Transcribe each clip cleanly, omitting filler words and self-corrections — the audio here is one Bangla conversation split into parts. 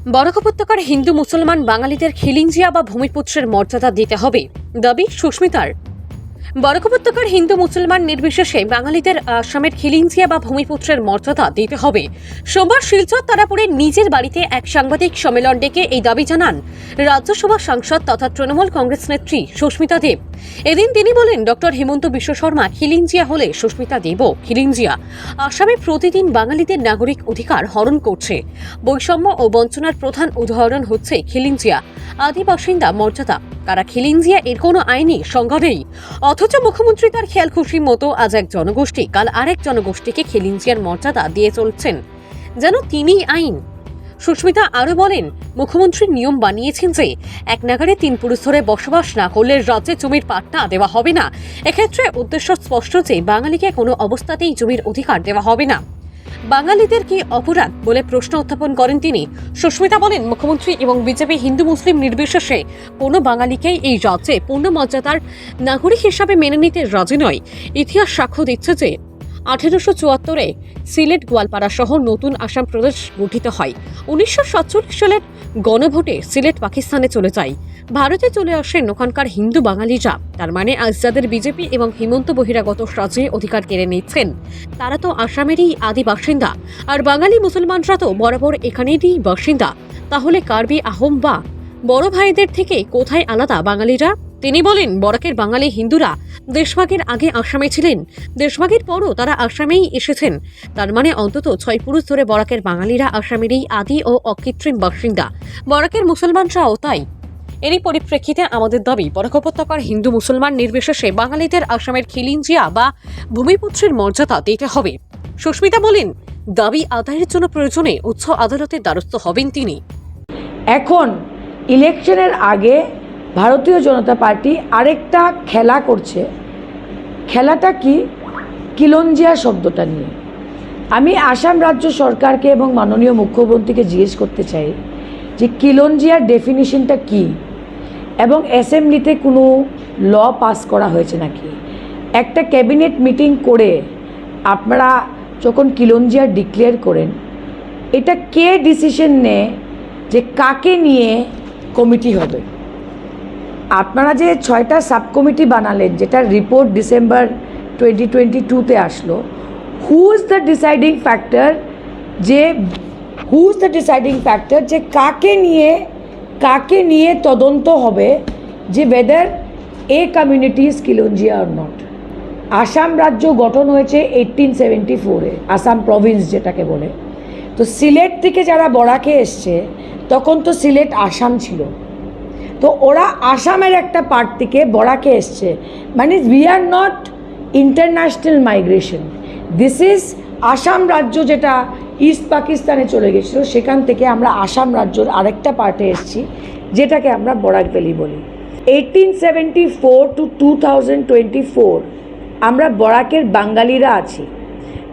বরাক উপত্যকার হিন্দু মুসলমান বাঙালিদের খিলিঞ্জিয়া বা ভূমিপুত্রের মর্যাদা দিতে হবে, দাবি সুস্মিতার। বরাক উপত্যকার হিন্দু মুসলমান নির্বিশেষে বাঙালিদের আসামের খিলিঞ্জিয়া বা ভূমিপুত্রের মর্যাদা দিতে হবে। সোমবার শিলচর তারাপুরে নিজের বাড়িতে এক সাংবাদিক সম্মেলন ডেকে এই দাবি জানান রাজ্যসভা সাংসদ তথা তৃণমূল কংগ্রেস নেত্রী সুস্মিতা দেব। এদিন তিনি বলেন, ডক্টর হিমন্ত বিশ্ব শর্মা খিলিঞ্জিয়া হলে সুস্মিতা দেবও খিলিঞ্জিয়া। আসামে প্রতিদিন বাঙালিদের নাগরিক অধিকার হরণ করছে। বৈষম্য ও বঞ্চনার প্রধান উদাহরণ হচ্ছে খিলিঞ্জিয়া। আদি বাসিন্দা মর্যাদা, কারা খিলিঞ্জিয়া এর কোনো আইনি সংজ্ঞা নেই। অথচ মুখ্যমন্ত্রী তার খেয়াল খুশি মতো আজ এক জনগোষ্ঠী, কাল আরেক জনগোষ্ঠীকে খিলিঞ্জিয়ার মর্যাদা দিয়ে চলছেন যেন তিনিই আইন। সুস্মিতা আরও বলেন, মুখ্যমন্ত্রী নিয়ম বানিয়েছেন যে এক নাগারে 3 পুরুষ ধরে বসবাস না করলে রাজ্যে জমির পাট্টা দেওয়া হবে না। এক্ষেত্রে উদ্দেশ্য স্পষ্ট যে বাঙালিকে কোনো অবস্থাতেই জমির অধিকার দেওয়া হবে না। বাঙালিদের কি অপরাধ বলে প্রশ্ন উত্থাপন করেন তিনি। সুস্মিতা বলেন, মুখ্যমন্ত্রী এবং বিজেপি হিন্দু মুসলিম নির্বিশেষে কোনো বাঙালিকেই এই রাজ্যে পূর্ণ মর্যাদার নাগরিক হিসাবে মেনে নিতে রাজি নয়। ইতিহাস সাক্ষ্য দিচ্ছে যে 1874-এ সিলেট, গোয়ালপাড়া সহ নতুন আসাম প্রদেশ গঠিত হয়। 1947 সালের গণভোটে সিলেট পাকিস্তানে চলে যায়। ভারতে চলে আসেন ওখানকার হিন্দু বাঙালিরা। তার মানে আজ যাদের বিজেপি এবং হিমন্ত বহিরাগত রাজ্যে অধিকার কেড়ে নিচ্ছেন তারা তো আসামেরই আদি বাসিন্দা, আর বাঙালি মুসলমানরা তো বরাবর এখানেরই বাসিন্দা। তাহলে কার্বি আহোম বা বড় ভাইদের থেকে কোথায় আলাদা বাঙালিরা? তিনি বলেন, বরাকের বাঙালি হিন্দুরা দেশভাগের আগে আসামে ছিলেন, দেশভাগের পরও তারা আসামেই এসেছেন। তার মানে অন্তত 6 পুরুষ ধরে বরাকের বাঙালিরা আসামেরই আদি ও অকৃত্রিম বাসিন্দা। বরাকের মুসলমানরাও তাই। এরই পরিপ্রেক্ষিতে আমাদের দাবি, বরাক উপত্যকার হিন্দু মুসলমান নির্বিশেষে বাঙালিদের আসামের খিলিঞ্জিয়া বা ভূমিপুত্রের মর্যাদা দিতে হবে। সুস্মিতা বলেন, দাবি আদায়ের জন্য প্রয়োজনে উচ্চ আদালতের দ্বারস্থ হবেন তিনি। এখন ইলেকশনের আগে ভারতীয় জনতা পার্টি আরেকটা খেলা করছে। খেলাটা কি? খিলঞ্জিয়া শব্দটা নিয়ে। আমি আসাম রাজ্য সরকারকে এবং মাননীয় মুখ্যমন্ত্রীকে জিজ্ঞেস করতে চাই যে খিলঞ্জিয়ার ডেফিনিশনটা কি, এবং অ্যাসেম্বলিতে কোনো ল পাস করা হয়েছে নাকি। একটা ক্যাবিনেট মিটিং করে আপনারা যখন খিলঞ্জিয়া ডিক্লেয়ার করেন, এটা কে ডিসিশন নেয় যে কাকে নিয়ে কমিটি হবে? আপনারা যে 6টা সাব কমিটি বানালেন, যেটা রিপোর্ট ডিসেম্বর 2022-তে আসলো, who is the deciding factor যে কাকে নিয়ে তদন্ত হবে যে whether a community is Khilonjia or not. Assam রাজ্য গঠন হয়েছে 1874-এ, আসাম প্রভিন্স যেটাকে বলে। তো সিলেট থেকে যারা বরাকে এসছে তখন তো সিলেট আসাম ছিল, তো ওরা আসামের একটা পার্ট থেকে বরাকে এসছে। মানে we are not international migration, this is Assam রাজ্য যেটা ইস্ট পাকিস্তানে চলে গেছিলো, সেখান থেকে আমরা আসাম রাজ্যর আরেকটা পার্টে এসেছি যেটাকে আমরা বরাক ভ্যালি বলি। 1874 to 2024 আমরা বরাকের বাঙালিরা আছি।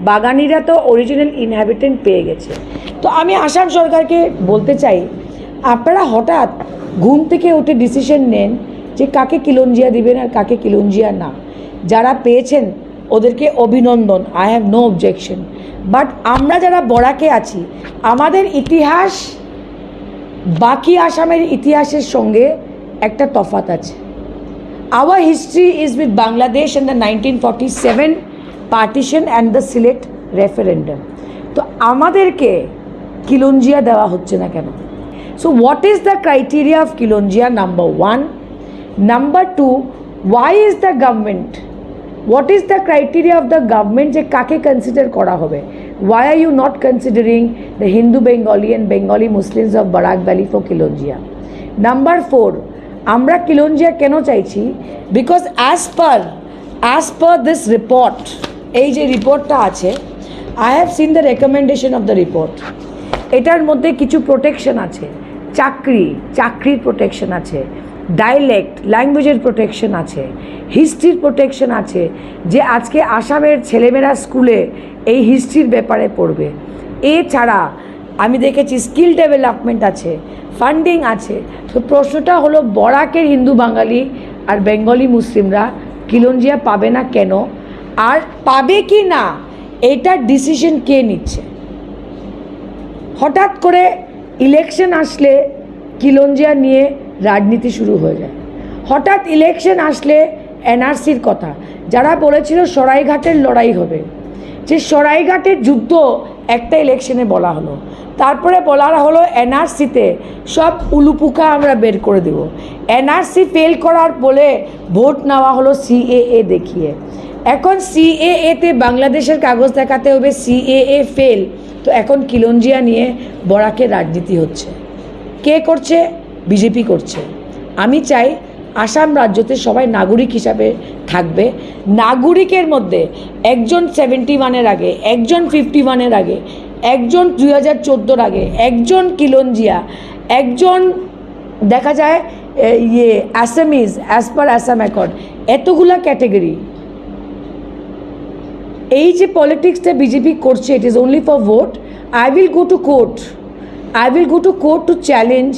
বাগানিরা তো অরিজিনাল ইনহ্যাবিটেন্ট পেয়ে গেছে। তো আমি আসাম সরকারকে বলতে চাই, আপনারা হঠাৎ ঘুম থেকে উঠে ডিসিশন নেন যে কাকে খিলঞ্জিয়া দিবেন আর কাকে খিলঞ্জিয়া না। যারা পেয়েছেন ওদেরকে অভিনন্দন, I have no objection. But আমরা যারা বরাকে আছি, আমাদের ইতিহাস বাকি আসামের ইতিহাসের সঙ্গে একটা তফাৎ আছে। Hour history is with Bangladesh and the 1947 partition and the Sylhet referendum. তো আমাদেরকে খিলঞ্জিয়া দেওয়া হচ্ছে না কেন? So what is the criteria of খিলঞ্জিয়া? Number 1. Number 2, why is the government, what is the criteria of the government যে কাকে কনসিডার করা হবে? Why are you not considering the Hindu Bengali and Bengali Muslims of Barak Valley for খিলঞ্জিয়া? Number 4, আমরা খিলঞ্জিয়া কেন চাইছি? Because as per this report, এই যে রিপোর্টটা আছে, I have seen the recommendation of the report. এটার মধ্যে কিছু প্রোটেকশন আছে, চাকরির প্রোটেকশন আছে, ডায়ালেক্ট ল্যাঙ্গুয়েজের প্রোটেকশন আছে, হিস্ট্রির প্রোটেকশন আছে, যে আজকে আসামের ছেলেমেয়েরা স্কুলে এই হিস্ট্রির ব্যাপারে পড়বে। এছাড়া আমি দেখেছি স্কিল ডেভেলপমেন্ট আছে, ফান্ডিং আছে। তো প্রশ্নটা হলো, বরাকের হিন্দু বাঙালি আর বেঙ্গলি মুসলিমরা খিলঞ্জিয়া পাবে না কেন, আর পাবে কি না এটার ডিসিশন কে নিচ্ছে? হঠাৎ করে ইলেকশন আসলে কিলঞ্জিয়া নিয়ে রাজনীতি শুরু হয়ে যায়। হঠাৎ ইলেকশন আসলে এনআরসির কথা, যারা বলেছিল সরাইঘাটের লড়াই হবে, যে সরাইঘাটের যুদ্ধ একটা ইলেকশনে বলা হলো, তারপরে বলা হলো এনআরসিতে সব উলুপুকা আমরা বের করে দেব। এনআরসি ফেল করার বলে ভোট নেওয়া হলো সিএএ দেখিয়ে। এখন সিএএতে বাংলাদেশের কাগজ দেখাতে হবে, সিএএ ফেল, তো এখন কিলঞ্জিয়া নিয়ে বরাকের রাজনীতি হচ্ছে। কে করছে? বিজেপি করছে। আমি চাই আসাম রাজ্যতে সবাই নাগরিক হিসাবে থাকবে। নাগরিকের মধ্যে একজন 71-এর আগে, একজন 51-এর আগে, একজন 2014-র আগে, একজন কিলঞ্জিয়া, একজন দেখা যায় Assamese as per Assam accord, এতগুলা ক্যাটেগরি। এই যে পলিটিক্সটা বিজেপি করছে, it is only for vote. I will go to court, to challenge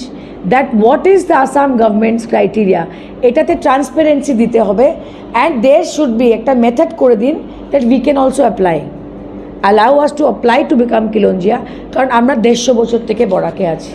that what is the Assam government's criteria. এটাতে ট্রান্সপারেন্সি দিতে হবে, অ্যান্ড দেয়ার শুড বি একটা মেথড করে দিন that we can also apply, allow us to apply to become Khilonjia, কারণ আমরা 150 বছর থেকে বরাকে আছি।